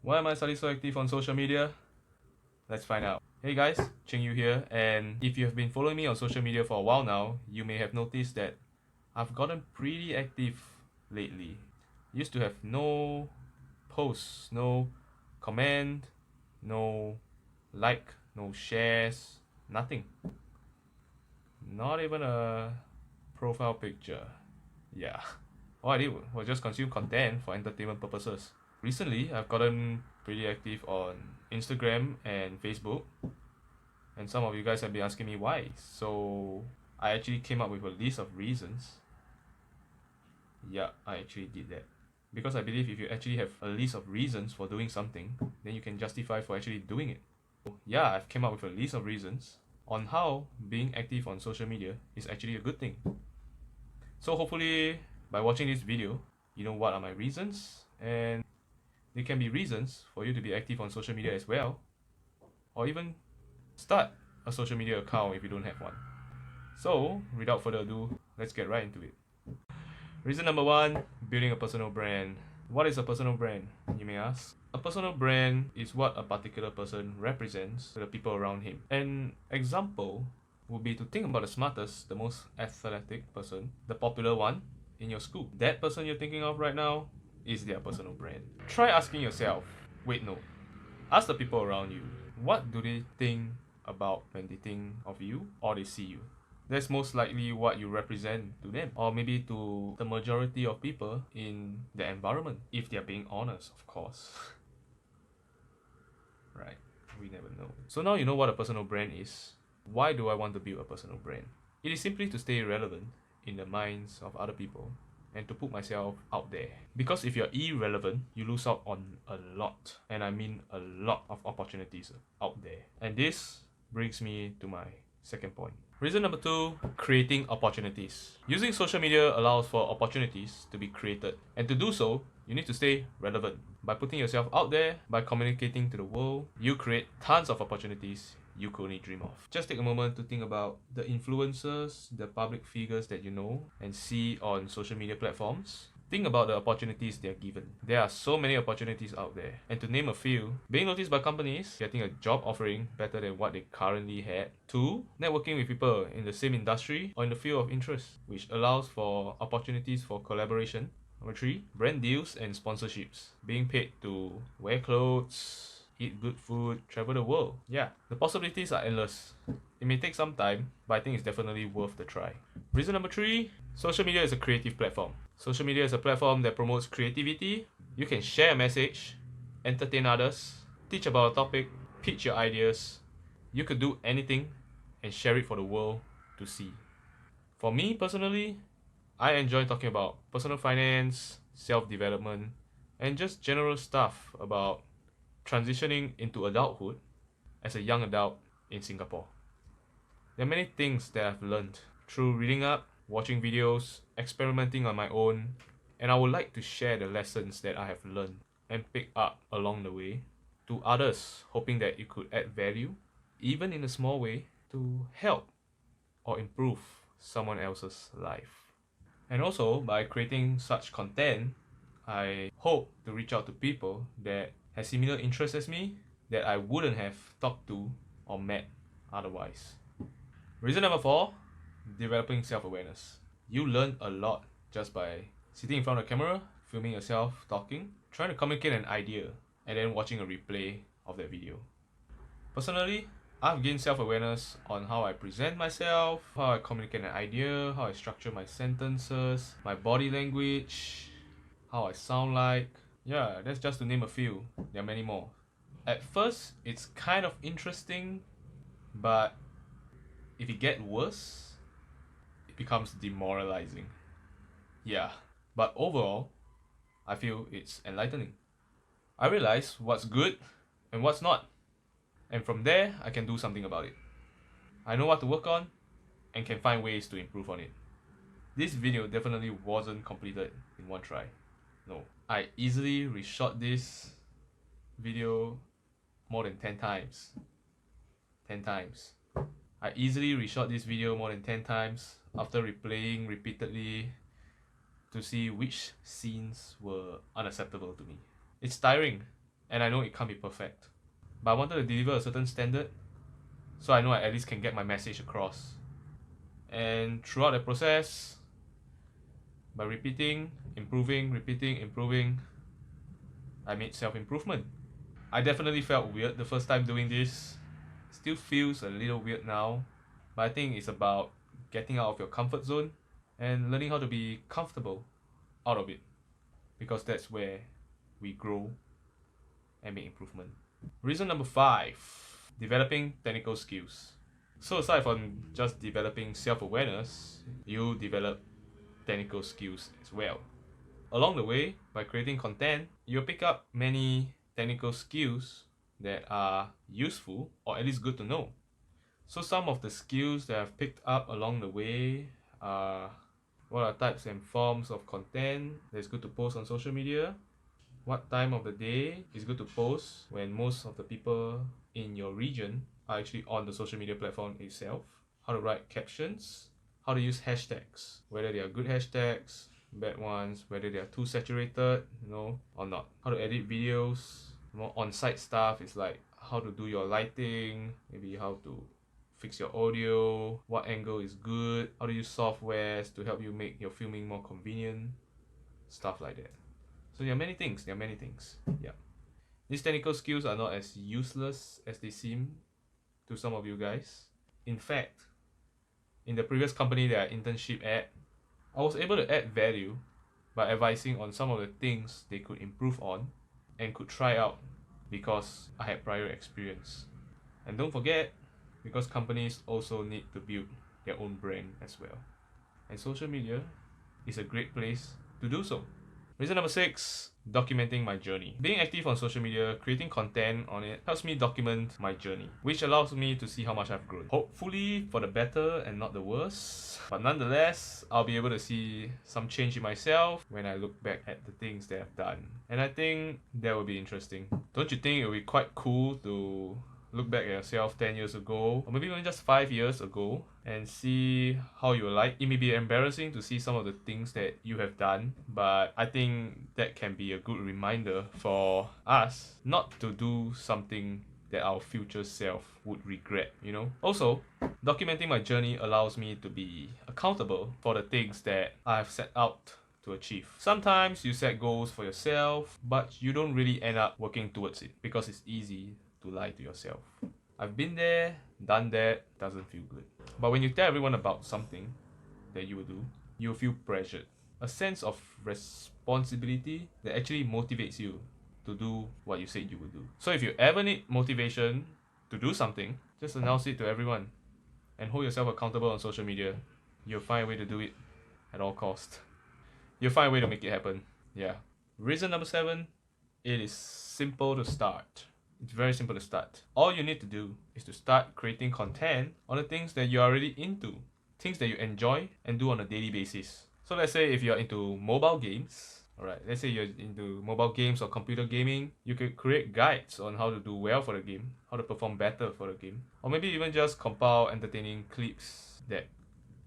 Why am I suddenly so active on social media? Let's find out. Hey guys, Cheng Yu here, and if you have been following me on social media for a while now, you may have noticed that I've gotten pretty active lately. Used to have no posts, no comment, no like, no shares, nothing. Not even a profile picture. Yeah. All I did was just consume content for entertainment purposes. Recently, I've gotten pretty active on Instagram and Facebook, and some of you guys have been asking me why. So, I actually came up with a list of reasons. Yeah, I actually did that. Because I believe if you actually have a list of reasons for doing something, then you can justify for actually doing it. Yeah, I've came up with a list of reasons on how being active on social media is actually a good thing. So hopefully by watching this video, you know what are my reasons, and they can be reasons for you to be active on social media as well, or even start a social media account if you don't have one. So without further ado, let's get right into it. Reason number one, building a personal brand. What is a personal brand, you may ask? A personal brand is what a particular person represents to the people around him. An example would be to think about the smartest, the most athletic person, the popular one in your school. That person you're thinking of right now is their personal brand. Try asking yourself, wait, no, ask the people around you, what do they think about when they think of you or they see you? That's most likely what you represent to them, or maybe to the majority of people in the environment, if they're being honest, of course. Right, we never know. So now you know what a personal brand is. Why do I want to build a personal brand? It is simply to stay relevant in the minds of other people and to put myself out there. Because if you're irrelevant, you lose out on a lot, and I mean a lot of opportunities out there. And this brings me to my second point. Reason number two, creating opportunities. Using social media allows for opportunities to be created, and to do so, you need to stay relevant. By putting yourself out there, by communicating to the world, you create tons of opportunities you could only dream of. Just take a moment to think about the influencers, the public figures that you know and see on social media platforms. Think about the opportunities they are given. There are so many opportunities out there. And to name a few, being noticed by companies, getting a job offering better than what they currently had. 2, networking with people in the same industry or in the field of interest, which allows for opportunities for collaboration. Number 3, brand deals and sponsorships. Being paid to wear clothes, eat good food, travel the world. Yeah, the possibilities are endless. It may take some time, but I think it's definitely worth the try. Reason number 3, social media is a creative platform. Social media is a platform that promotes creativity. You can share a message, entertain others, teach about a topic, pitch your ideas. You could do anything and share it for the world to see. For me personally, I enjoy talking about personal finance, self-development, and just general stuff about transitioning into adulthood as a young adult in Singapore. There are many things that I've learned through reading up, watching videos, experimenting on my own, and I would like to share the lessons that I have learned and pick up along the way to others, hoping that it could add value, even in a small way, to help or improve someone else's life. And also, by creating such content, I hope to reach out to people that have similar interests as me that I wouldn't have talked to or met otherwise. Reason number 4, developing self-awareness. You learn a lot just by sitting in front of the camera, filming yourself talking, trying to communicate an idea, and then watching a replay of that video. Personally, I've gained self-awareness on how I present myself, how I communicate an idea, how I structure my sentences, my body language, how I sound like. Yeah, that's just to name a few. There are many more. At first, it's kind of interesting, but if it gets worse, it becomes demoralizing. Yeah, but overall, I feel it's enlightening. I realize what's good and what's not, and from there, I can do something about it. I know what to work on and can find ways to improve on it. This video definitely wasn't completed in one try. No, I easily reshot this video more than 10 times. 10 times. I easily reshot this video more than 10 times after replaying repeatedly to see which scenes were unacceptable to me. It's tiring, and I know it can't be perfect. But I wanted to deliver a certain standard, so I know I at least can get my message across. And throughout the process, by repeating, improving, I made self-improvement. I definitely felt weird the first time doing this. Still feels a little weird now, but I think it's about getting out of your comfort zone and learning how to be comfortable out of it, because that's where we grow and make improvement. Reason number 5, developing technical skills. So aside from just developing self-awareness, you develop technical skills as well. Along the way, by creating content, you'll pick up many technical skills that are useful or at least good to know. So some of the skills that I've picked up along the way are what are types and forms of content that's good to post on social media, what time of the day is good to post when most of the people in your region are actually on the social media platform itself, how to write captions, how to use hashtags, whether they are good hashtags, bad ones, whether they are too saturated, or not, how to edit videos. More on-site stuff is like how to do your lighting, maybe how to fix your audio, what angle is good, how to use softwares to help you make your filming more convenient, stuff like that. So there are many things. Yeah. These technical skills are not as useless as they seem to some of you guys. In fact, in the previous company that I internship at, I was able to add value by advising on some of the things they could improve on and could try out because I had prior experience. And don't forget, because companies also need to build their own brand as well. And social media is a great place to do so. Reason number 6, documenting my journey. Being active on social media, creating content on it, helps me document my journey, which allows me to see how much I've grown. Hopefully for the better and not the worse. But nonetheless, I'll be able to see some change in myself when I look back at the things that I've done. And I think that will be interesting. Don't you think it would be quite cool to look back at yourself 10 years ago, or maybe even just 5 years ago, and see how you were like? It may be embarrassing to see some of the things that you have done, but I think that can be a good reminder for us not to do something that our future self would regret, Also, documenting my journey allows me to be accountable for the things that I've set out to achieve. Sometimes you set goals for yourself, but you don't really end up working towards it because it's easy to lie to yourself. I've been there, done that, doesn't feel good. But when you tell everyone about something that you will do, you'll feel pressured. A sense of responsibility that actually motivates you to do what you said you would do. So if you ever need motivation to do something, just announce it to everyone and hold yourself accountable on social media. You'll find a way to do it at all costs. You'll find a way to make it happen. Yeah. Reason number 7, it is simple to start. It's very simple to start. All you need to do is to start creating content on the things that you're already into, things that you enjoy and do on a daily basis. So let's say if you're into mobile games, alright, let's say you're into mobile games or computer gaming, you could create guides on how to do well for the game, how to perform better for the game, or maybe even just compile entertaining clips that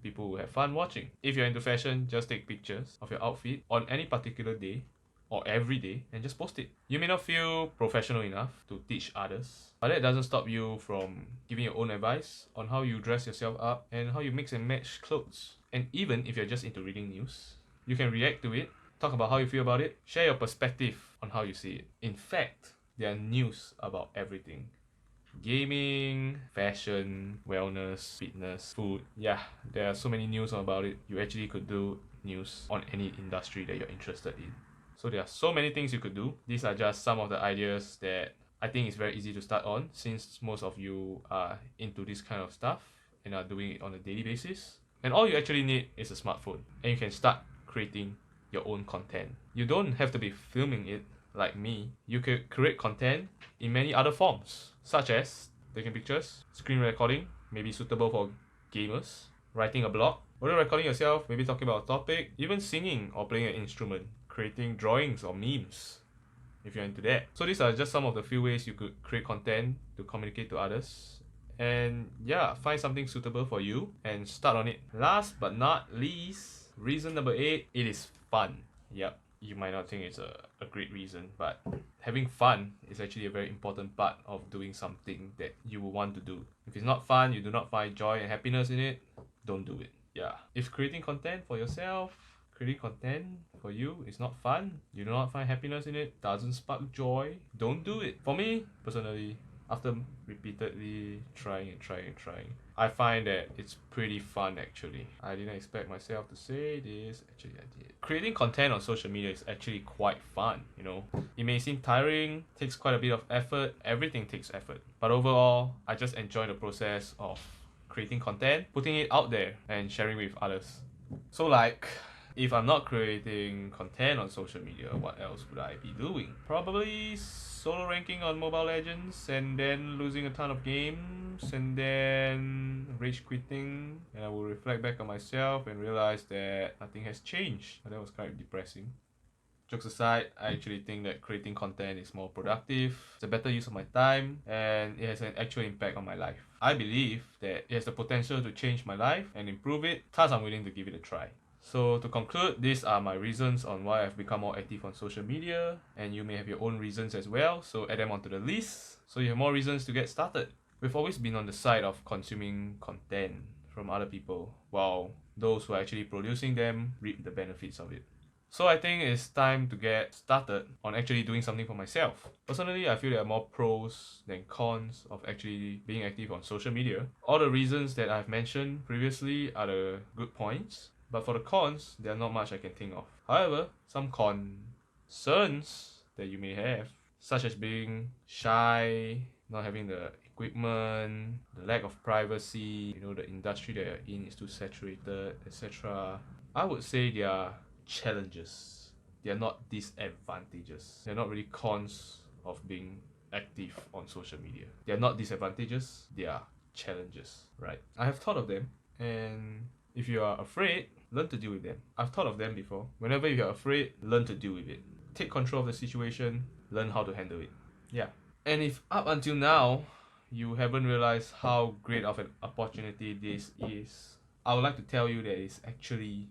people will have fun watching. If you're into fashion, just take pictures of your outfit on any particular day or every day and just post it. You may not feel professional enough to teach others, but that doesn't stop you from giving your own advice on how you dress yourself up and how you mix and match clothes. And even if you're just into reading news, you can react to it, talk about how you feel about it, share your perspective on how you see it. In fact, there are news about everything. Gaming, fashion, wellness, fitness, food. Yeah, there are so many news about it. You actually could do news on any industry that you're interested in. So there are so many things you could do. These are just some of the ideas that I think is very easy to start on, since most of you are into this kind of stuff and are doing it on a daily basis. And all you actually need is a smartphone, and you can start creating your own content. You don't have to be filming it like me. You could create content in many other forms, such as taking pictures, screen recording, maybe suitable for gamers, writing a blog, audio recording yourself, maybe talking about a topic, even singing or playing an instrument, creating drawings or memes, if you're into that. So these are just some of the few ways you could create content to communicate to others. And yeah, find something suitable for you and start on it. Last but not least, reason number 8, it is fun. Yep. you might not think it's a great reason, but having fun is actually a very important part of doing something that you will want to do. If it's not fun, you do not find joy and happiness in it, don't do it. Yeah. If creating content for yourself, creating content for you is not fun, you do not find happiness in it, doesn't spark joy, don't do it. For me, personally, after repeatedly trying, I find that it's pretty fun actually. I didn't expect myself to say this, actually I did. Creating content on social media is actually quite fun, you know. It may seem tiring, takes quite a bit of effort, everything takes effort. But overall, I just enjoy the process of creating content, putting it out there and sharing with others. So like, if I'm not creating content on social media, what else would I be doing? Probably solo ranking on Mobile Legends and then losing a ton of games and then rage quitting, and I will reflect back on myself and realize that nothing has changed. That was kind of depressing. Jokes aside, I actually think that creating content is more productive, it's a better use of my time, and it has an actual impact on my life. I believe that it has the potential to change my life and improve it, thus I'm willing to give it a try. So to conclude, these are my reasons on why I've become more active on social media, and you may have your own reasons as well, so add them onto the list so you have more reasons to get started. We've always been on the side of consuming content from other people, while those who are actually producing them reap the benefits of it. So I think it's time to get started on actually doing something for myself. Personally, I feel there are more pros than cons of actually being active on social media. All the reasons that I've mentioned previously are the good points, but for the cons, there are not much I can think of. However, some concerns that you may have, such as being shy, not having the equipment, the lack of privacy, the industry that you're in is too saturated, etc. I would say they are challenges. They are not disadvantages. They're not really cons of being active on social media. They are not disadvantages, they are challenges, right? I have thought of them, and if you are afraid, learn to deal with them. I've thought of them before. Whenever you are afraid, learn to deal with it. Take control of the situation, learn how to handle it. Yeah. And if up until now, you haven't realized how great of an opportunity this is, I would like to tell you that it's actually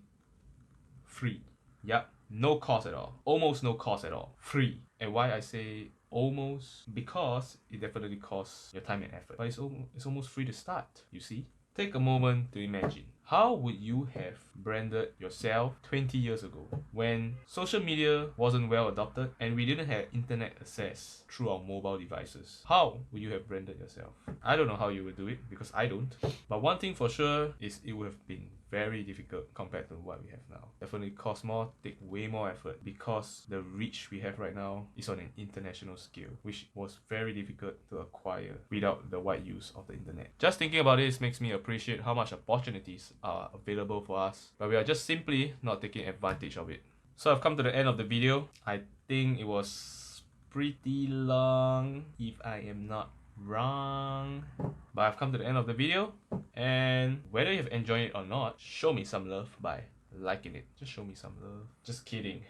free. Yep, no cost at all. Almost no cost at all. Free. And why I say almost? Because it definitely costs your time and effort. But it's almost free to start, you see? Take a moment to imagine. How would you have branded yourself 20 years ago when social media wasn't well adopted and we didn't have internet access through our mobile devices? How would you have branded yourself? I don't know how you would do it because I don't. But one thing for sure is it would have been very difficult compared to what we have now. Definitely cost more, take way more effort because the reach we have right now is on an international scale, which was very difficult to acquire without the wide use of the internet. Just thinking about this makes me appreciate how much opportunities are available for us, but we are just simply not taking advantage of it. So I've come to the end of the video. I think it was pretty long, if I am not wrong, but I've come to the end of the video, and whether you've enjoyed it or not, show me some love by liking it. Just show me some love. Just kidding.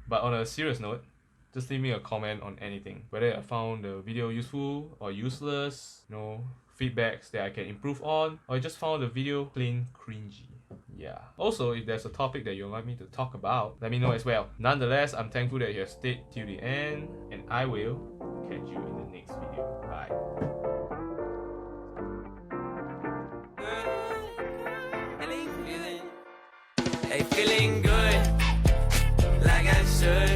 But on a serious note, just leave me a comment on anything, whether I found the video useful or useless, feedbacks that I can improve on, or you just found the video plain cringy. Yeah. Also, if there's a topic that you'd like me to talk about, let me know as well. Nonetheless, I'm thankful that you have stayed till the end, and I will catch you in the next video. Bye. Hey, feeling good, like I should.